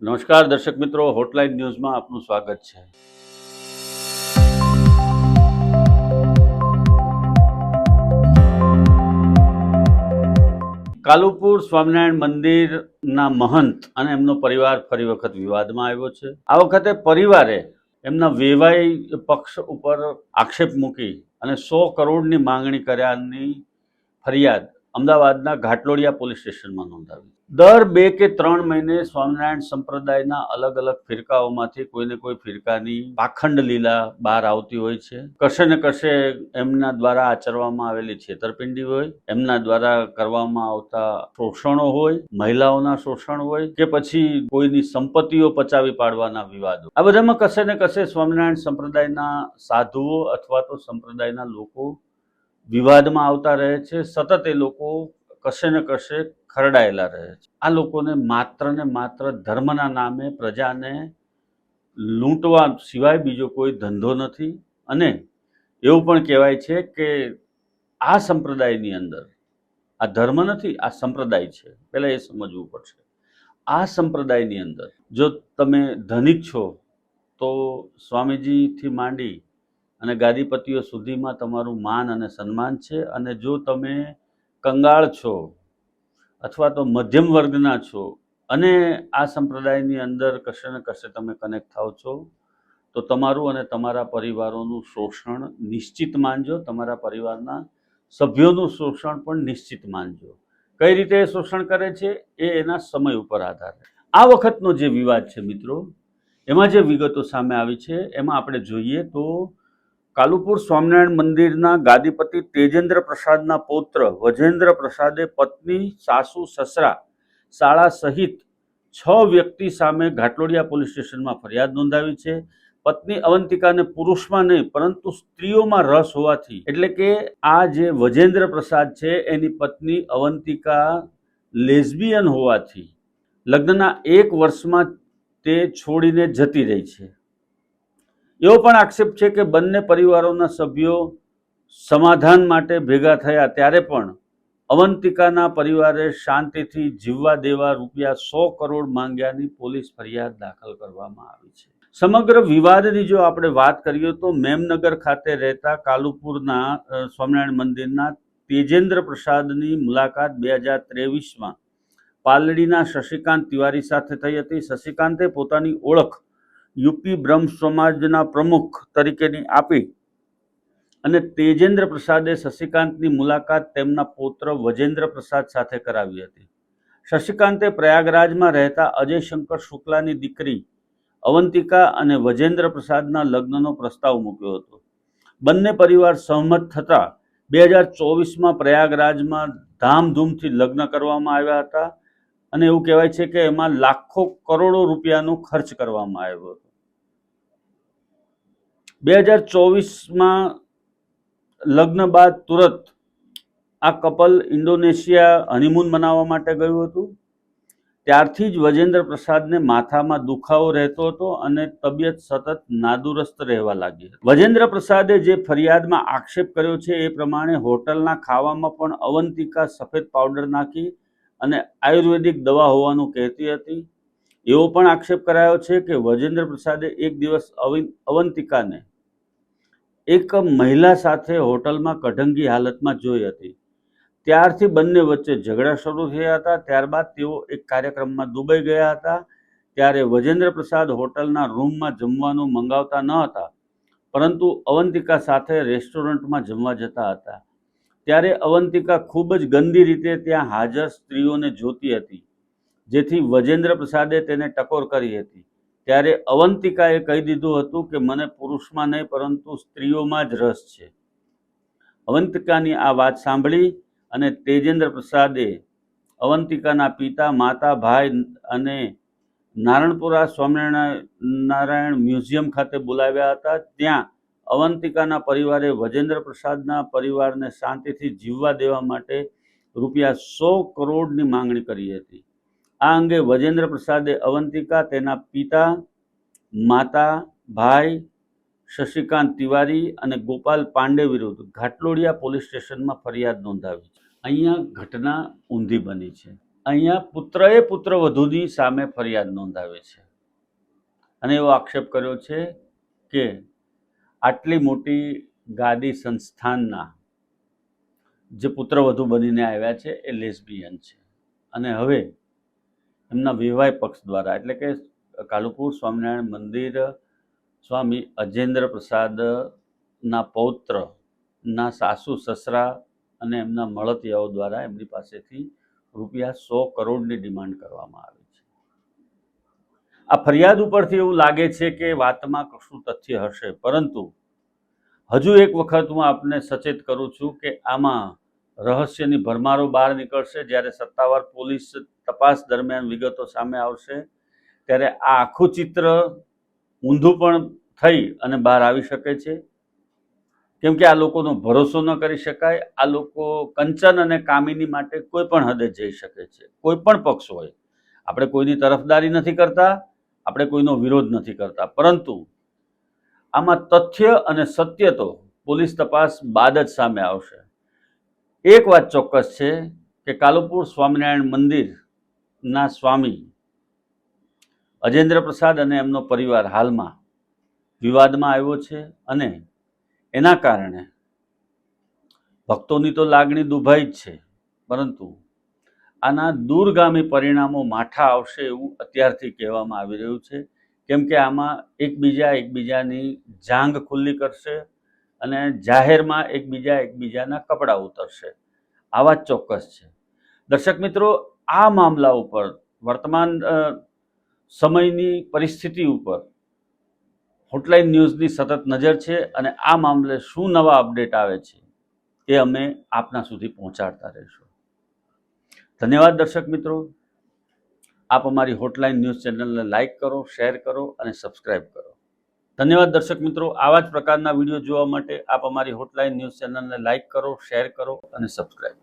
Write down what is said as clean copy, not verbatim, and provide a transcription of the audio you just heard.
નમસ્કાર દર્શક મિત્રો, હોટલાઇન ન્યૂઝમાં આપનું સ્વાગત છે. કાલુપુર સ્વામિનારાયણ મંદિરના મહંત અને એમનો પરિવાર ફરી વખત વિવાદમાં આવ્યો છે. આ વખતે પરિવારે એમના વેવાઈ પક્ષ ઉપર આક્ષેપ મૂકી અને 100 કરોડની માંગણી કર્યાની ફરિયાદ અમદાવાદના ઘાટલોડિયા પોલીસ સ્ટેશનમાં નોંધાવી. દર 2 કે 3 મહિને સ્વામિનારાયણ સંપ્રદાયના અલગ અલગ ફિરકાઓમાંથી કોઈને કોઈ ફિરકાની પાખંડ લીલા બહાર આવતી હોય છે. કશે ને કશે એમના દ્વારા આચરવામાં આવેલી છેતરપિંડી હોય, એમના દ્વારા કરવામાં આવતા શોષણો હોય, મહિલાઓના શોષણ હોય કે પછી કોઈની સંપત્તિઓ પચાવી પાડવાના વિવાદો. આ બધામાં કશે ને કશે સ્વામિનારાયણ સંપ્રદાયના સાધુઓ અથવા તો સંપ્રદાયના લોકો વિવાદમાં આવતા રહે છે. સતત એ લોકો કશે ને કશે ખરડાયેલા રહે છે. આ લોકોને માત્ર ને માત્ર ધર્મના નામે પ્રજાને લૂંટવા સિવાય બીજો કોઈ ધંધો નથી. અને એવું પણ કહેવાય છે કે આ સંપ્રદાયની અંદર આ ધર્મ નથી, આ સંપ્રદાય છે. પહેલા એ સમજવું પડશે. આ સંપ્રદાયની અંદર જો તમે ધનિક છો તો સ્વામીજીથી માંડી અને ગાદીપતિઓ સુધીમાં તમારું માન અને સન્માન છે. અને જો તમે કંગાળ છો અથવા તો મધ્યમ વર્ગના છો અને આ સંપ્રદાયની અંદર કશે ને કશે તમે કનેક્ટ થાવ છો તો તમારું અને તમારા પરિવારોનું શોષણ નિશ્ચિત માનજો. તમારા પરિવારના સભ્યોનું શોષણ પણ નિશ્ચિત માનજો. કઈ રીતે શોષણ કરે છે એ એના સમય ઉપર આધાર. આ વખતનો જે વિવાદ છે મિત્રો, એમાં જે વિગતો સામે આવી છે એમાં આપણે જોઈએ તો કાલુપુર સ્વામિનારાયણ મંદિરના ગાદીપતિ તેજેન્દ્ર પ્રસાદના પૌત્ર વજેન્દ્ર પ્રસાદે પત્ની, સાસુ, સસરા, શાળા સહિત 6 વ્યક્તિ સામે ઘાટલોડિયા પોલીસ સ્ટેશનમાં ફરિયાદ નોંધાવી છે. પત્ની અવંતિકાને પુરુષમાં નહીં પરંતુ સ્ત્રીઓમાં રસ હોવાથી, એટલે કે આ જે વજેન્દ્ર પ્રસાદ છે એની પત્ની અવંતિકા લેસ્બિયન હોવાથી લગ્નના 1 વર્ષમાં તે છોડીને જતી રહી છે. એવો પણ આક્ષેપ છે કે બંને પરિવારોના સભ્યો સમાધાન માટે ભેગા થયા ત્યારે પણ અવંતિકાના પરિવારે શાંતિથી જીવવા દેવા ₹100 કરોડ માંગ્યાની પોલીસ ફરિયાદ દાખલ કરવામાં આવી છે. સમગ્ર વિવાદની જો આપણે વાત કરીએ તો મેમનગર ખાતે રહેતા કાલુપુરના સ્વામિનારાયણ મંદિરના તેજેન્દ્ર પ્રસાદની મુલાકાત 2023માં પાલડીના શશિકાંત તિવારી સાથે થઈ હતી. શશિકાંતે પોતાની ઓળખ યુપી બ્રહ્મ સમાજના પ્રમુખ તરીકેની આપી અને તેજેન્દ્ર પ્રસાદે શશિકાંતની મુલાકાત તેમના પૌત્ર વજેન્દ્ર પ્રસાદ સાથે કરાવી હતી. શશિકાંતે પ્રયાગરાજમાં રહેતા અજય શંકર શુક્લાની દીકરી અવંતિકા અને વજેન્દ્ર પ્રસાદના લગ્નનો પ્રસ્તાવ મૂક્યો હતો. બંને પરિવાર સહમત થતા 2024માં પ્રયાગરાજમાં ધામધૂમથી લગ્ન કરવામાં આવ્યા હતા અને એવું કહેવાય છે કે એમાં લાખો કરોડો રૂપિયાનો ખર્ચ કરવામાં આવ્યો હતો. 2024માં લગ્ન બાદ તુરંત આ કપલ ઇન્ડોનેશિયા હનીમૂન મનાવવા માટે ગયું હતું. ત્યારથી જ વજેન્દ્ર પ્રસાદને માથામાં દુખાવો રહેતો હતો અને તબિયત સતત નાદુરસ્ત રહેવા લાગી. વજેન્દ્ર પ્રસાદે જે ફરિયાદમાં આક્ષેપ કર્યો છે એ પ્રમાણે હોટલના ખાવામાં પણ અવંતિકા સફેદ પાવડર નાખી અને આયુર્વેદિક દવા હોવાનું કહેતી હતી. એવો પણ આક્ષેપ કરાયો છે કે વજેન્દ્ર પ્રસાદે એક દિવસ અવંતિકાને એક મહિલા સાથે હોટલમાં કઢંગી હાલતમાં જોઈ હતી. ત્યારથી બંને વચ્ચે ઝઘડા શરૂ થયા હતા. ત્યારબાદ તેઓ એક કાર્યક્રમમાં દુબઈ ગયા હતા. ત્યારે વજેન્દ્ર પ્રસાદ હોટલના રૂમમાં જમવાનું મંગાવતા ન હતા પરંતુ અવંતિકા સાથે રેસ્ટોરન્ટમાં જમવા જતા હતા. ત્યારે અવંતિકા ખૂબ જ ગંદી રીતે ત્યાં હાજર સ્ત્રીઓને જોતી હતી, જેથી વજેન્દ્ર પ્રસાદે તેને ટકોર કરી હતી. ત્યારે અવંતિકાએ કહી દીધું હતું કે મને પુરુષમાં નહીં પરંતુ સ્ત્રીઓમાં જ રસ છે. અવંતિકાની આ વાત સાંભળી અને તેજેન્દ્ર પ્રસાદે અવંતિકાના પિતા, માતા, ભાઈ અને નારણપુરા સ્વામિનારાયણ મ્યુઝિયમ ખાતે બોલાવ્યા હતા. ત્યાં અવંતિકાના પરિવારે વજેન્દ્ર પ્રસાદના પરિવારને શાંતિથી જીવવા દેવા માટે ₹100 કરોડની માંગણી કરી હતી. આ અંગે વજેન્દ્ર પ્રસાદે અવંતિકા, તેના પિતા, માતા, ભાઈ શશિકાંત તિવારી અને ગોપાલ પાંડે વિરુદ્ધ ઘાટલોડિયા પોલીસ સ્ટેશનમાં ફરિયાદ નોંધાવી છે. અહીંયા ઘટના ઊંધી બની છે અહીંયા પુત્રવધૂની સામે ફરિયાદ નોંધાવી છે અને એવો આક્ષેપ કર્યો છે કે આટલી મોટી ગાદી સંસ્થાનના જે પુત્રવધુ બનીને આવ્યા છે એ લેસ્બિયન છે અને હવે એમના વિવાહ પક્ષ દ્વારા એટલે કે કાલુપુર સ્વામિનારાયણ મંદિર સ્વામી અજેન્દ્ર પ્રસાદના પૌત્રના સાસુ સસરા અને એમના મળતિયાઓ દ્વારા એમની પાસેથી ₹100 કરોડની ડિમાન્ડ કરવામાં આવી છે. આ ફરિયાદ ઉપરથી એવું લાગે છે કે વાતમાં કશું તથ્ય હશે, પરંતુ હજુ એક વખત હું આપને સચેત કરું છું કે આમાં રહસ્યની ભરમારો બહાર નીકળશે. જ્યારે સત્તાવાર પોલીસ તપાસ દરમિયાન વિગતો સામે આવશે ત્યારે આ આખું ચિત્ર ઊંધું પણ થઈ અને બહાર આવી શકે છે, કેમ કે આ લોકોનો ભરોસો ન કરી શકાય. આ લોકો કંચન અને કામિની માટે કોઈ પણ હદે જઈ શકે છે, કોઈ પણ પક્ષ હોય. આપણે કોઈની તરફદારી નથી કરતા, આપણે કોઈનો વિરોધ નથી કરતા, પરંતુ આમાં તથ્ય અને સત્ય તો પોલીસ તપાસ બાદ જ સામે આવશે. એક વાત ચોક્કસ છે કે કાલુપુર સ્વામિનારાયણ મંદિરના સ્વામી અજેન્દ્ર પ્રસાદ અને એમનો પરિવાર હાલમાં વિવાદમાં આવ્યો છે અને એના કારણે ભક્તોની તો લાગણી દુભાઈ જ છે, પરંતુ આના દૂરગામી પરિણામો માઠા આવશે એવું અત્યારથી કહેવામાં આવી રહ્યું છે, કેમ કે આમાં એકબીજાની જાંગ ખુલ્લી કરશે અને જાહેરમાં એકબીજાના કપડા ઉતરશે. આ વાત ચોક્કસ છે. દર્શક મિત્રો, આ મામલા ઉપર વર્તમાન સમયની પરિસ્થિતિ ઉપર હોટલાઇન ન્યૂઝની સતત નજર છે અને આ મામલે શું નવા અપડેટ આવે છે એ અમે આપના સુધી પહોંચાડતા રહીશું. ધન્યવાદ દર્શક મિત્રો. આપ અમારી હોટલાઇન ન્યૂઝ ચેનલને લાઇક કરો, શેર કરો અને સબસ્ક્રાઇબ કરો. ધન્યવાદ દર્શક મિત્રો. આવા જ પ્રકારના વિડીયો જોવા માટે આપ અમારી હોટલાઇન ન્યૂઝ ચેનલને લાઇક કરો, શેર કરો અને સબસ્ક્રાઇબ કરો.